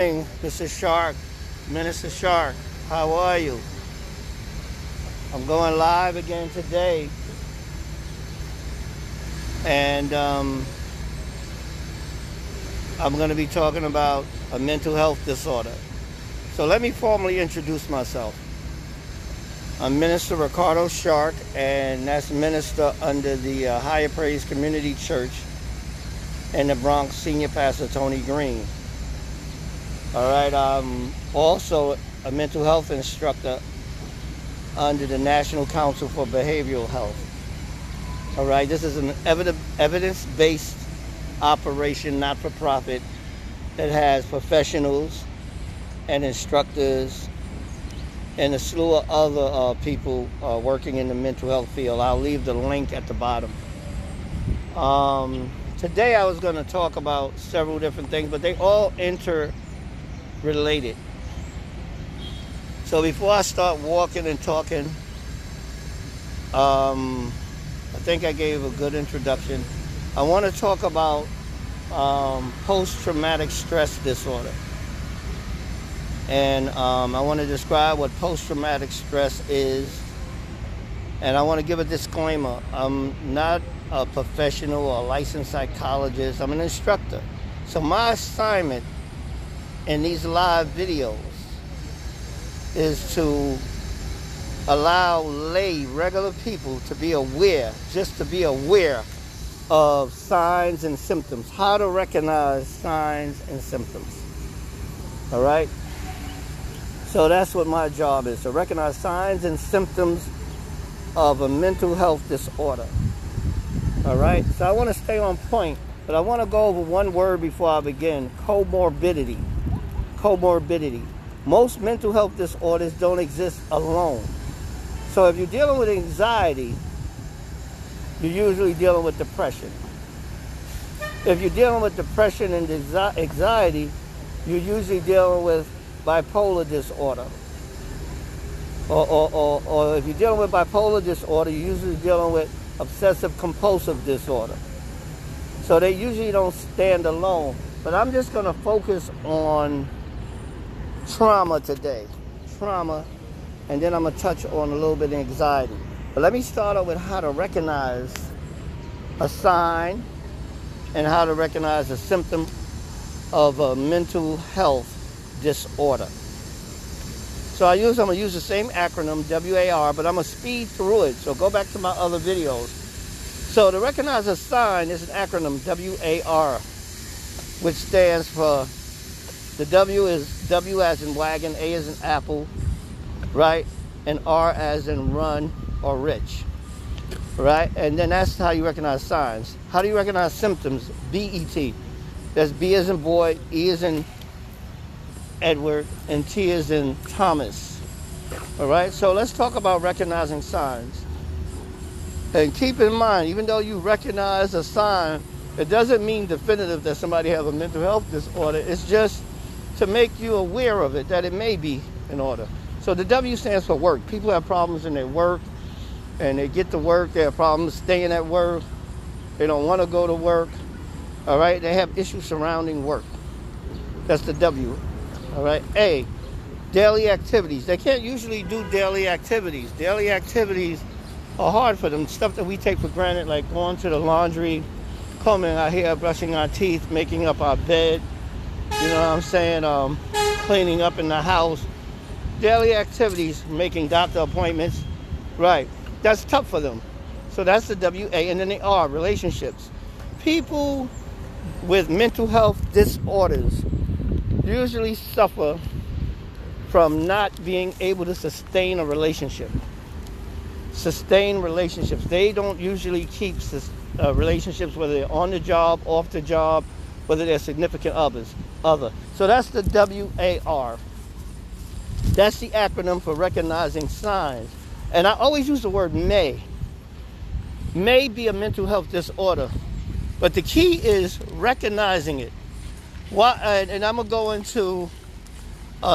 Hey, Mr. Shark, Minister Shark, how are you? I'm going live again today, and I'm going to be talking about a mental health disorder. So let me formally introduce myself. I'm Minister Ricardo Shark, and that's minister under the Higher Praise Community Church in the Bronx, Senior Pastor Tony Green. All right, I'm also a mental health instructor under the National Council for Behavioral Health. All right, this is an evidence-based operation, not-for-profit, that has professionals and instructors and a slew of other people working in the mental health field. I'll leave the link at the bottom. Today I was going to talk about several different things, but they all interrelated. So before I start walking and talking, I think I gave a good introduction. I want to talk about post-traumatic stress disorder. And I want to describe what post-traumatic stress is. And I want to give a disclaimer. I'm not a professional or a licensed psychologist. I'm an instructor. So my assignment in these live videos is to allow regular people to be aware, just to be aware of signs and symptoms, how to recognize signs and symptoms. All right? So that's what my job is, to recognize signs and symptoms of a mental health disorder. All right? So I want to stay on point, but I want to go over one word before I begin: comorbidity. Comorbidity. Most mental health disorders don't exist alone. So if you're dealing with anxiety, you're usually dealing with depression. If you're dealing with depression and anxiety, you're usually dealing with bipolar disorder. Or if you're dealing with bipolar disorder, you're usually dealing with obsessive compulsive disorder. So they usually don't stand alone. But I'm just going to focus on trauma today. Trauma. And then I'm going to touch on a little bit of anxiety. But let me start out with how to recognize a sign and how to recognize a symptom of a mental health disorder. So I'm going to use the same acronym, WAR, but I'm going to speed through it. So go back to my other videos. So to recognize a sign is an acronym, WAR, which stands for, the W is W as in wagon, A as in apple, right? And R as in run or rich, right? And then that's how you recognize signs. How do you recognize symptoms? BET. That's B as in boy, E as in Edward, and T as in Thomas. All right? So let's talk about recognizing signs. And keep in mind, even though you recognize a sign, it doesn't mean definitive that somebody has a mental health disorder. It's just to make you aware of it, that it may be in order. So the W stands for work. People have problems in their work, and they get to work. They have problems staying at work. They don't want to go to work. All right? They have issues surrounding work. That's the W. All right? A, daily activities. They can't usually do daily activities. Daily activities are hard for them. Stuff that we take for granted, like going to the laundry, combing our hair, brushing our teeth, making up our bed. You know what I'm saying? Cleaning up in the house. Daily activities, making doctor appointments. Right. That's tough for them. So that's the WA. And then the R, relationships. People with mental health disorders usually suffer from not being able to sustain a relationship. Sustain relationships. They don't usually keep relationships, whether they're on the job, off the job, whether they're significant other. So that's the WAR. That's the acronym for recognizing signs. And I always use the word may. May be a mental health disorder. But the key is recognizing it. And I'm going to go into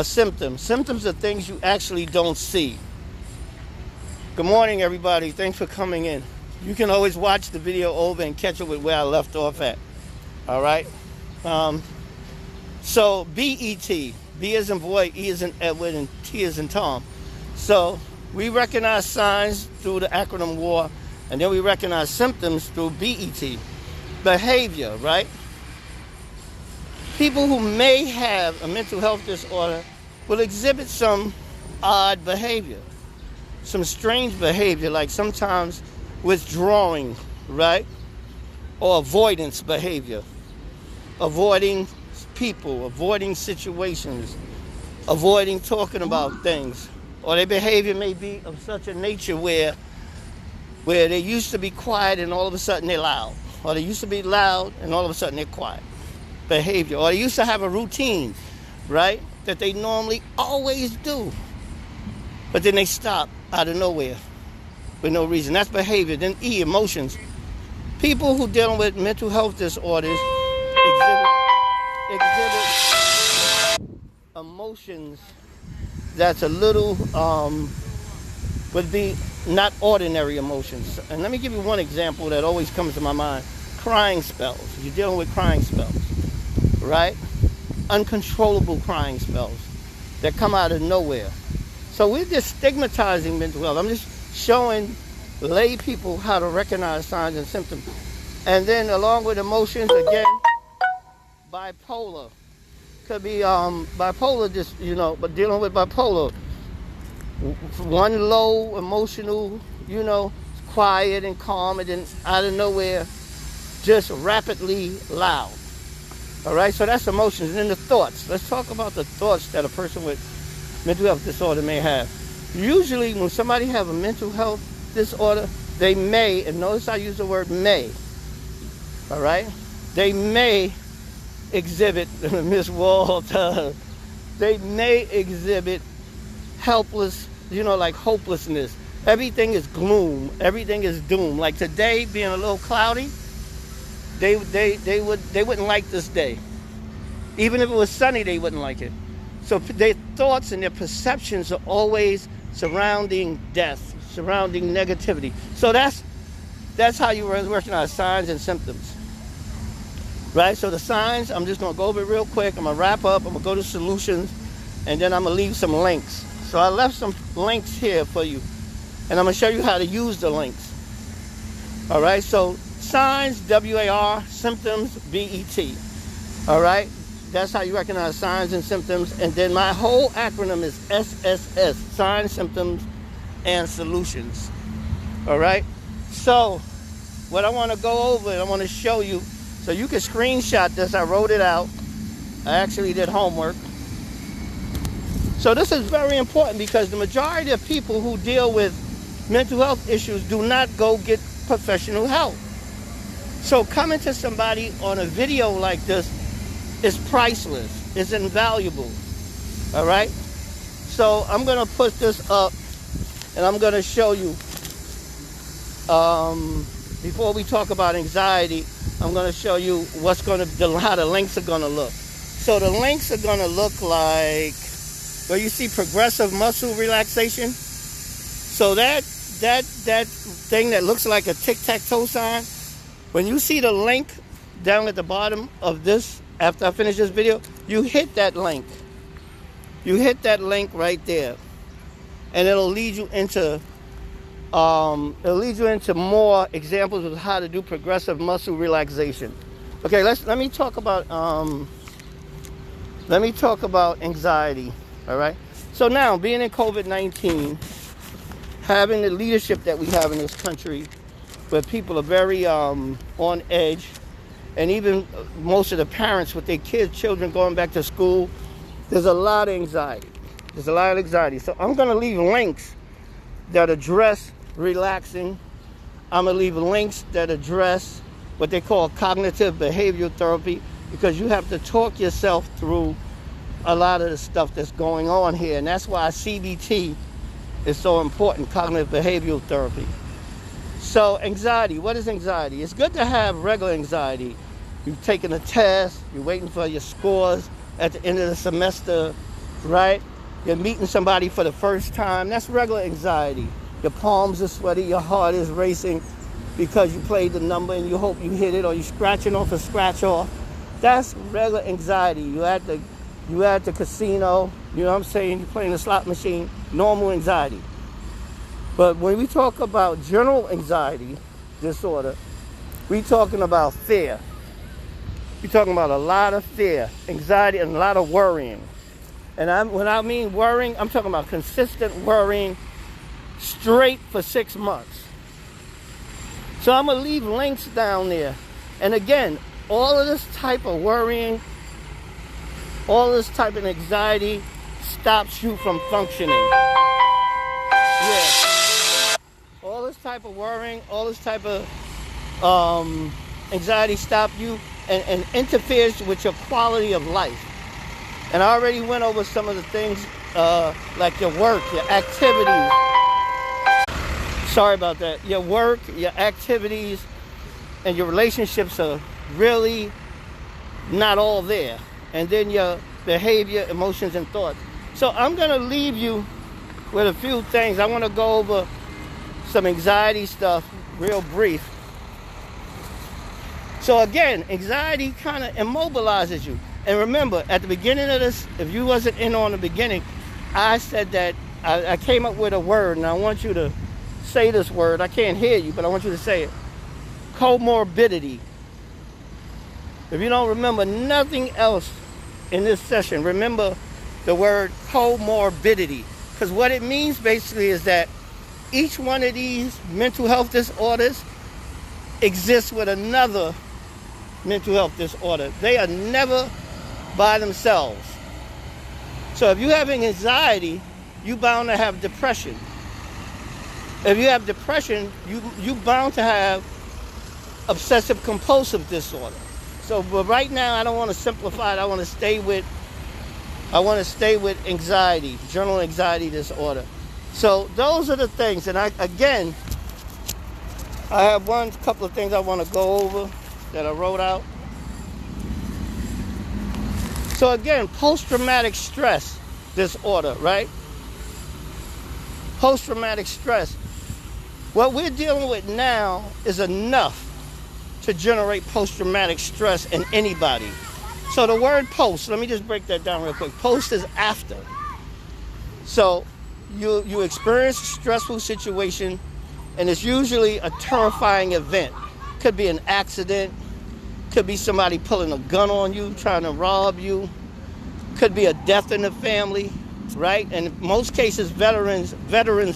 symptoms. Symptoms are things you actually don't see. Good morning, everybody. Thanks for coming in. You can always watch the video over and catch it with where I left off at. All right? So BET, B as in boy, E as in Edward, and T as in Tom. So we recognize signs through the acronym WAR, and then we recognize symptoms through BET. Behavior, right? People who may have a mental health disorder will exhibit some odd behavior, some strange behavior, like sometimes withdrawing, right? Or avoidance behavior, avoiding people, avoiding situations, avoiding talking about things. Or their behavior may be of such a nature where they used to be quiet and all of a sudden they're loud. Or they used to be loud and all of a sudden they're quiet. Behavior. Or they used to have a routine, right, that they normally always do. But then they stop out of nowhere with no reason. That's behavior. Then E, emotions. People who dealing with mental health disorders exhibit emotions that's a little, would be not ordinary emotions. And let me give you one example that always comes to my mind. Crying spells. You're dealing with crying spells, right? Uncontrollable crying spells that come out of nowhere. So we're just stigmatizing mental health. I'm just showing lay people how to recognize signs and symptoms. And then along with emotions, again, bipolar. Could be bipolar, just, but dealing with bipolar. One low emotional, quiet and calm, and then out of nowhere, just rapidly loud. All right, so that's emotions. And then the thoughts. Let's talk about the thoughts that a person with mental health disorder may have. Usually when somebody have a mental health disorder, they may, and notice I use the word may, all right? They may exhibit, Miss Walter, they may exhibit helpless, like hopelessness. Everything is gloom. Everything is doom. Like today being a little cloudy, they wouldn't like this day. Even if it was sunny, they wouldn't like it. So their thoughts and their perceptions are always surrounding death, surrounding negativity. So that's how you recognize signs and symptoms. Right? So the signs, I'm just going to go over it real quick. I'm going to wrap up. I'm going to go to solutions. And then I'm going to leave some links. So I left some links here for you. And I'm going to show you how to use the links. All right? So signs, W-A-R, symptoms, B-E-T. All right? That's how you recognize signs and symptoms. And then my whole acronym is SSS, signs, symptoms, and solutions. All right? So what I want to go over, I want to show you, so you can screenshot this. I wrote it out. I actually did homework. So this is very important because the majority of people who deal with mental health issues do not go get professional help. So coming to somebody on a video like this is priceless. It's invaluable. All right? So I'm going to put this up and I'm going to show you, before we talk about anxiety, I'm going to show you how the links are going to look. So the links are going to look like, where you see progressive muscle relaxation. So that thing that looks like a tic-tac-toe sign, when you see the link down at the bottom of this, after I finish this video, you hit that link. You hit that link right there. And it'll lead you into more examples of how to do progressive muscle relaxation. Okay, let me talk about anxiety. All right. So now, being in COVID-19, having the leadership that we have in this country, where people are very on edge, and even most of the parents with their children going back to school, there's a lot of anxiety. There's a lot of anxiety. So I'm going to leave links that address relaxing. I'm going to leave links that address what they call cognitive behavioral therapy, because you have to talk yourself through a lot of the stuff that's going on here. And that's why CBT is so important, cognitive behavioral therapy. So anxiety, what is anxiety? It's good to have regular anxiety. You've taken a test, you're waiting for your scores at the end of the semester, right? You're meeting somebody for the first time. That's regular anxiety. Your palms are sweaty, your heart is racing because you played the number and you hope you hit it, or you're scratching off a scratch off That's regular anxiety. You at the casino, you know what I'm saying? You're playing the slot machine, normal anxiety. But when we talk about general anxiety disorder, we're talking about fear. We're talking about a lot of fear, anxiety, and a lot of worrying. And when I mean worrying, I'm talking about consistent worrying straight for 6 months. So I'm going to leave links down there. And again, all of this type of worrying, all this type of anxiety stops you from functioning. Yeah. All this type of worrying, all this type of anxiety stops you and interferes with your quality of life. And I already went over some of the things like your work, your activities. Sorry about that. Your work, your activities, and your relationships are really not all there. And then your behavior, emotions, and thoughts. So I'm going to leave you with a few things. I want to go over some anxiety stuff real brief. So again, anxiety kind of immobilizes you. And remember, at the beginning of this, if you wasn't in on the beginning, I said that I came up with a word, and I want you to say this word. I can't hear you, but I want you to say it. Comorbidity. If you don't remember nothing else in this session, remember the word comorbidity. Because what it means basically is that each one of these mental health disorders exists with another mental health disorder. They are never by themselves. So if you have anxiety, you're bound to have depression. If you have depression, you're bound to have obsessive compulsive disorder. So, but right now, I don't want to simplify it. I want to stay with anxiety, general anxiety disorder. So those are the things. And I have couple of things I want to go over that I wrote out. So again, post-traumatic stress disorder, right? Post-traumatic stress. What we're dealing with now is enough to generate post-traumatic stress in anybody. So the word post, let me just break that down real quick. Post is after. So you experience a stressful situation, and it's usually a terrifying event. Could be an accident, could be somebody pulling a gun on you, trying to rob you, could be a death in the family, right? And in most cases, veterans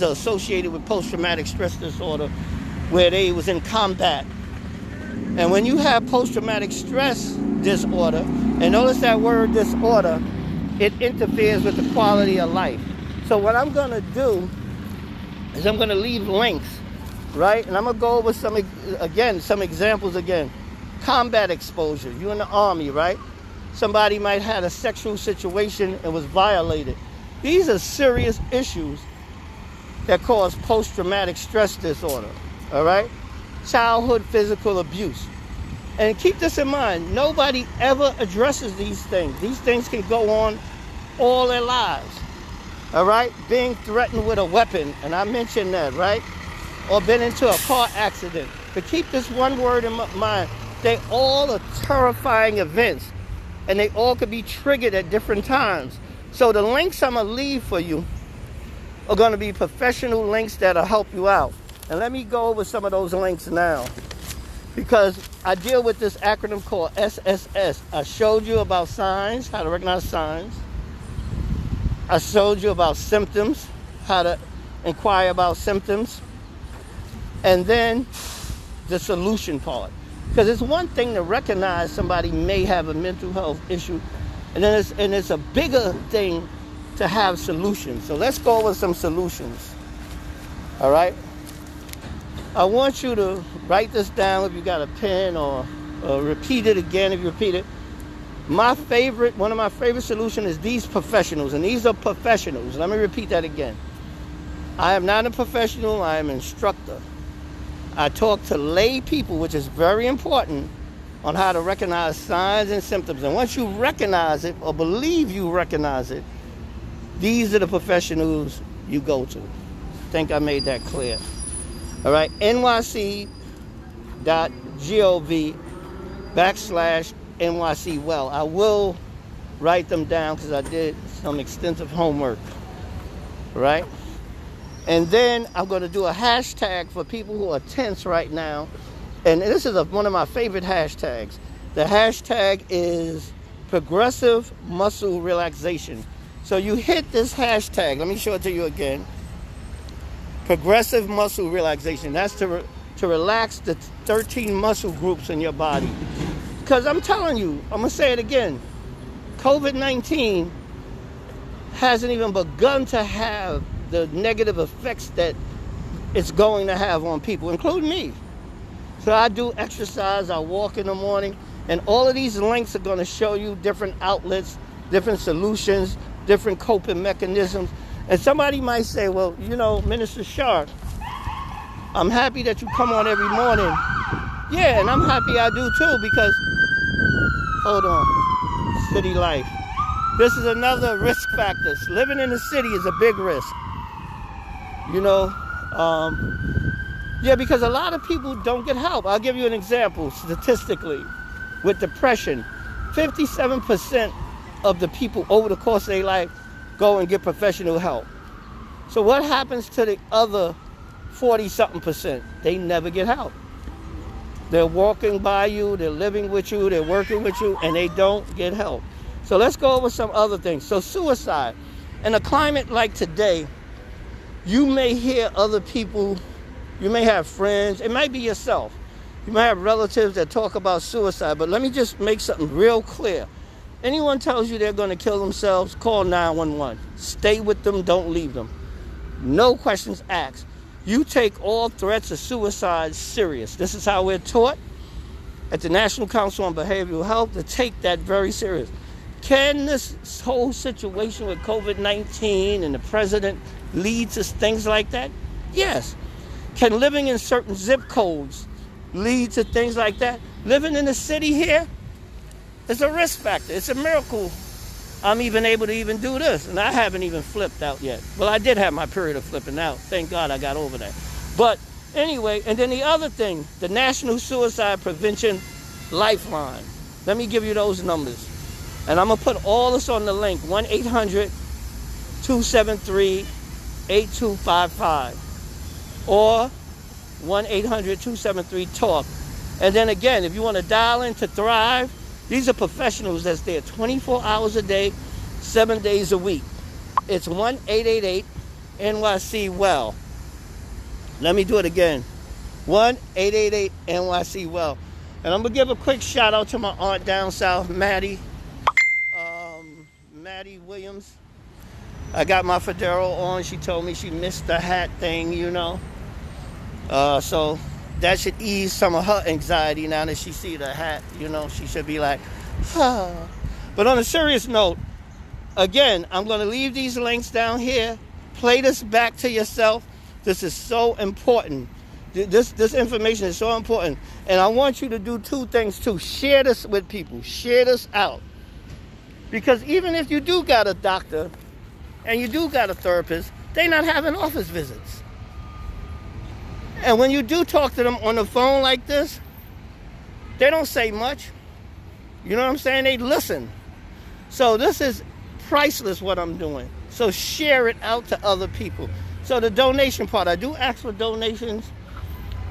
are associated with post-traumatic stress disorder where they was in combat. And when you have post-traumatic stress disorder, and notice that word disorder, it interferes with the quality of life. So what I'm going to do is I'm going to leave links, right? And I'm going to go over some examples again. Combat exposure. You're in the Army, right? Somebody might have had a sexual situation and was violated. These are serious issues that cause post-traumatic stress disorder, all right? Childhood physical abuse. And keep this in mind, nobody ever addresses these things. These things can go on all their lives, all right? Being threatened with a weapon, and I mentioned that, right? Or been into a car accident. But keep this one word in mind. They all are terrifying events, and they all could be triggered at different times. So the links I'm going to leave for you are going to be professional links that'll help you out. And let me go over some of those links now, because I deal with this acronym called SSS. I showed you about signs, how to recognize signs. I showed you about symptoms, how to inquire about symptoms. And then the solution part. Because it's one thing to recognize somebody may have a mental health issue, and then it's a bigger thing to have solutions. So let's go over some solutions. All right? I want you to write this down if you got a pen, or repeat it again if you repeat it. One of my favorite solutions is these professionals, and these are professionals. Let me repeat that again. I am not a professional, I am an instructor. I talk to lay people, which is very important, on how to recognize signs and symptoms. And once you recognize it, or believe you recognize it, these are the professionals you go to. I think I made that clear. All right, nyc.gov/ NYC Well. I will write them down because I did some extensive homework, right? And then I'm going to do a hashtag for people who are tense right now. And this is one of my favorite hashtags. The hashtag is progressive muscle relaxation. So you hit this hashtag. Let me show it to you again. Progressive muscle relaxation. That's to relax the 13 muscle groups in your body. Because I'm telling you, I'm going to say it again. COVID-19 hasn't even begun to have the negative effects that it's going to have on people, including me. So I do exercise, I walk in the morning, and all of these links are going to show you different outlets, different solutions, different coping mechanisms. And somebody might say, well, you know, Minister Sharp, I'm happy that you come on every morning. Yeah, and I'm happy I do too, because, hold on, city life. This is another risk factor. Living in the city is a big risk. You know, yeah, because a lot of people don't get help. I'll give you an example statistically. With depression, 57% of the people over the course of their life go and get professional help. So what happens to the other 40-something%? They never get help. They're walking by you, they're living with you, they're working with you, and they don't get help. So let's go over some other things. So suicide. In a climate like today, you may hear other people, you may have friends, it might be yourself. You might have relatives that talk about suicide, but let me just make something real clear. Anyone tells you they're going to kill themselves, call 911. Stay with them, don't leave them. No questions asked. You take all threats of suicide serious. This is how we're taught at the National Council on Behavioral Health to take that very serious. Can this whole situation with COVID-19 and the president lead to things like that? Yes. Can living in certain zip codes lead to things like that? Living in the city here is a risk factor. It's a miracle I'm even able to even do this. And I haven't even flipped out yet. Well, I did have my period of flipping out. Thank God I got over that. But anyway, and then the other thing, the National Suicide Prevention Lifeline. Let me give you those numbers. And I'm going to put all this on the link, 1-800-273-8255 or 1-800-273-TALK. And then again, if you want to dial in to Thrive, these are professionals that's there 24 hours a day, 7 days a week. It's 1-888-NYC-WELL. Let me do it again. 1-888-NYC-WELL. And I'm going to give a quick shout out to my aunt down south, Maddie Williams. I got my fedora on. She told me she missed the hat thing, you know. So that should ease some of her anxiety now that she see the hat, you know. She should be like, ah. But on a serious note, again, I'm going to leave these links down here. Play this back to yourself. This is so important. This information is so important. And I want you to do two things too. Share this with people. Share this out. Because even if you do got a doctor and you do got a therapist, they not having office visits. And when you do talk to them on the phone like this, they don't say much. You know what I'm saying? They listen. So this is priceless what I'm doing. So share it out to other people. So the donation part, I do ask for donations.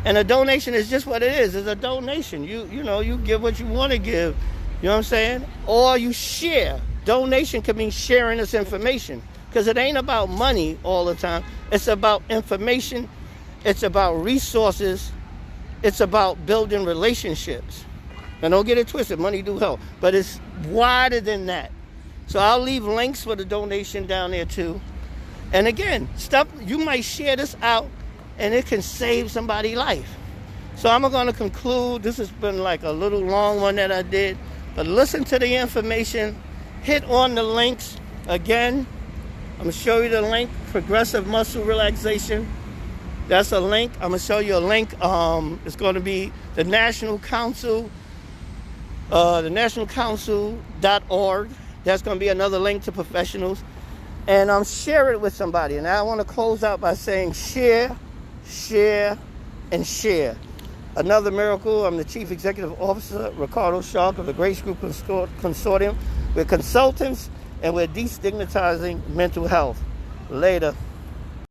And a donation is just what it is. It's a donation. You know, you give what you want to give. You know what I'm saying? Or you share. Donation can mean sharing this information. Because it ain't about money all the time. It's about information. It's about resources. It's about building relationships. And don't get it twisted. Money do help. But it's wider than that. So I'll leave links for the donation down there too. And again, stuff you might share this out and it can save somebody's life. So I'm going to conclude. This has been like a little long one that I did. But listen to the information. Hit on the links. Again, I'm going to show you the link. Progressive Muscle Relaxation. That's a link. I'm going to show you a link. It's going to be the National Council, the nationalcouncil.org. That's going to be another link to professionals. And share it with somebody. And I want to close out by saying share, share, and share. Another miracle. I'm the Chief Executive Officer, Ricardo Shark of the Grace Group Consortium. We're consultants and we're destigmatizing mental health. Later.